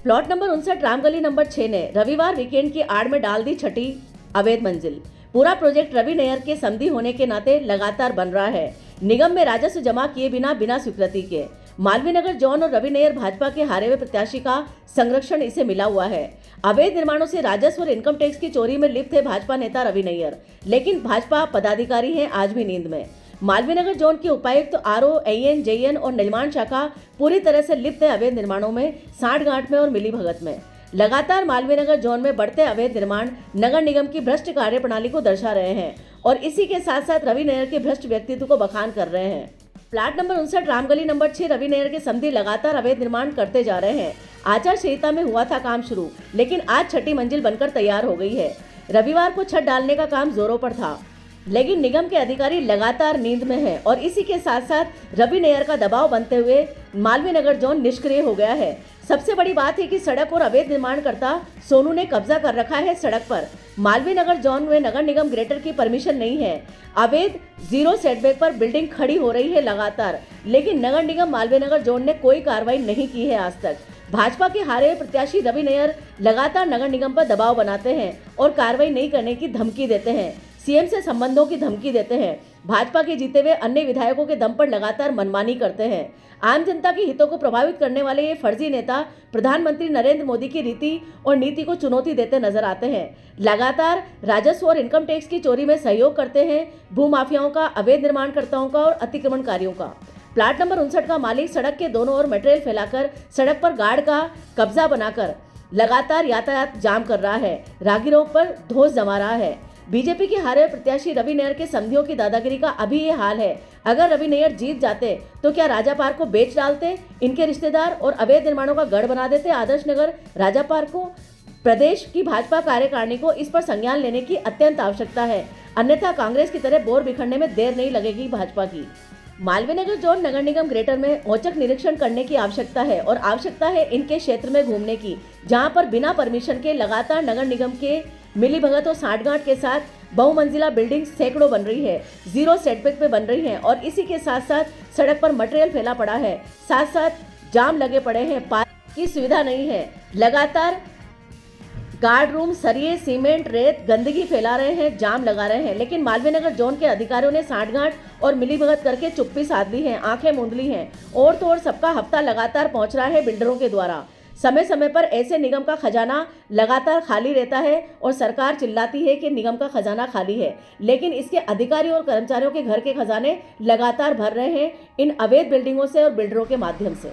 Plot number 59 Ramgali number 6 ने रविवार weekend की आड़ में डाल दी छठी अवैध मंजिल। पूरा प्रोजेक्ट रवि नैयर के समधी होने के नाते लगातार बन रहा है। निगम में राजस्व जमा किए बिना स्वीकृति के मालवीय नगर जोन और रवि नैयर भाजपा के हारे हुए प्रत्याशी का संरक्षण इसे मिला हुआ है। अवैध निर्माणों से राजस्व और इनकम टैक्स की चोरी में लिप्त है भाजपा नेता रवि नैयर, लेकिन भाजपा पदाधिकारी हैं आज भी नींद में। मालवीय नगर जोन के उपायुक्त आरओ, एएन, जेएन और निर्माण शाखा पूरी तरह से लिप्त है अवैध निर्माणों में, सांठगांठ में और मिलीभगत में। लगातार मालवीय नगर जोन में बढ़ते अवैध निर्माण नगर निगम की भ्रष्ट कार्य प्रणाली को दर्शा रहे हैं और इसी के साथ साथ रवि नैयर के भ्रष्ट व्यक्तित्व को बखान कर रहे हैं। Plot number 59 Ramgali number 6 Ravi Nayyar के समधी लगातार अवैध निर्माण करते जा रहे हैं। आचार संहिता में हुआ था काम शुरू, लेकिन आज छठी मंजिल बनकर तैयार हो गई है। रविवार को छत डालने का काम जोरों पर था, लेकिन निगम के अधिकारी लगातार नींद में हैं और इसी के साथ साथ रवि नैयर का दबाव बनते हुए मालवीय नगर जोन निष्क्रिय हो गया है। सबसे बड़ी बात है कि सड़क और अवैध निर्माणकर्ता सोनू ने कब्जा कर रखा है सड़क पर। मालवीय नगर जोन में नगर निगम ग्रेटर की परमिशन नहीं है। अवैध जीरो सेटबैक पर बिल्डिंग खड़ी हो रही है लगातार, लेकिन नगर निगम मालवीय नगर जोन ने कोई कार्रवाई नहीं की है आज तक। भाजपा के हारे हुए प्रत्याशी रवि नैयर लगातार नगर निगम पर दबाव बनाते हैं और कार्रवाई नहीं करने की धमकी देते हैं। सीएम से संबंधों की धमकी देते हैं। भाजपा के जीते हुए अन्य विधायकों के दम पर लगातार मनमानी करते हैं। आम जनता के हितों को प्रभावित करने वाले ये फर्जी नेता प्रधानमंत्री नरेंद्र मोदी की रीति और नीति को चुनौती देते नजर आते हैं। लगातार राजस्व और इनकम टैक्स की चोरी में सहयोग करते हैं भूमाफियाओं का, अवैध निर्माणकर्ताओं का और अतिक्रमणकारियों का। प्लाट नंबर 59 का मालिक सड़क के दोनों ओर मटेरियल फैलाकर सड़क पर गार्ड का कब्जा बनाकर लगातार यातायात जाम कर रहा है, राहगीरों पर धोस जमा रहा है। बीजेपी के हारे हुए प्रत्याशी रवि नैयर के समधियों की दादागिरी का अभी ये हाल है। अगर रवि नैयर जीत जाते तो क्या राजा पार्क को बेच डालते इनके रिश्तेदार और अवैध निर्माणों का गढ़ बना देते आदर्श नगर राजा पार्क को? प्रदेश की भाजपा कार्यकारिणी को इस पर संज्ञान लेने की अत्यंत आवश्यकता है, अन्यथा कांग्रेस की तरह बोर बिखरने में देर नहीं लगेगी भाजपा की। मालवीय नगर जोन नगर निगम ग्रेटर में औचक निरीक्षण करने की आवश्यकता है और आवश्यकता है इनके क्षेत्र में घूमने की, जहां पर बिना परमिशन के लगातार नगर निगम के मिलीभगत और सांठगांठ के साथ बहुमंजिला बिल्डिंग सैकड़ों बन रही है, जीरो सेटबैक पे बन रही हैं और इसी के साथ साथ सड़क पर मटेरियल फैला पड़ा है, साथ साथ जाम लगे पड़े हैं, पार्क की सुविधा नहीं है। लगातार गार्ड रूम, सरिये, सीमेंट, रेत, गंदगी फैला रहे हैं, जाम लगा रहे हैं, लेकिन मालवीय नगर जोन के अधिकारियों ने सांठगांठ और मिलीभगत करके चुप्पी साध ली है, आंखें मूंद ली हैं और तो और सबका हफ्ता लगातार पहुंच रहा है बिल्डरों के द्वारा। समय समय पर ऐसे निगम का खजाना लगातार खाली रहता है और सरकार चिल्लाती है कि निगम का खजाना खाली है, लेकिन इसके अधिकारियों और कर्मचारियों के घर के खजाने लगातार भर रहे हैं इन अवैध बिल्डिंगों से और बिल्डरों के माध्यम से।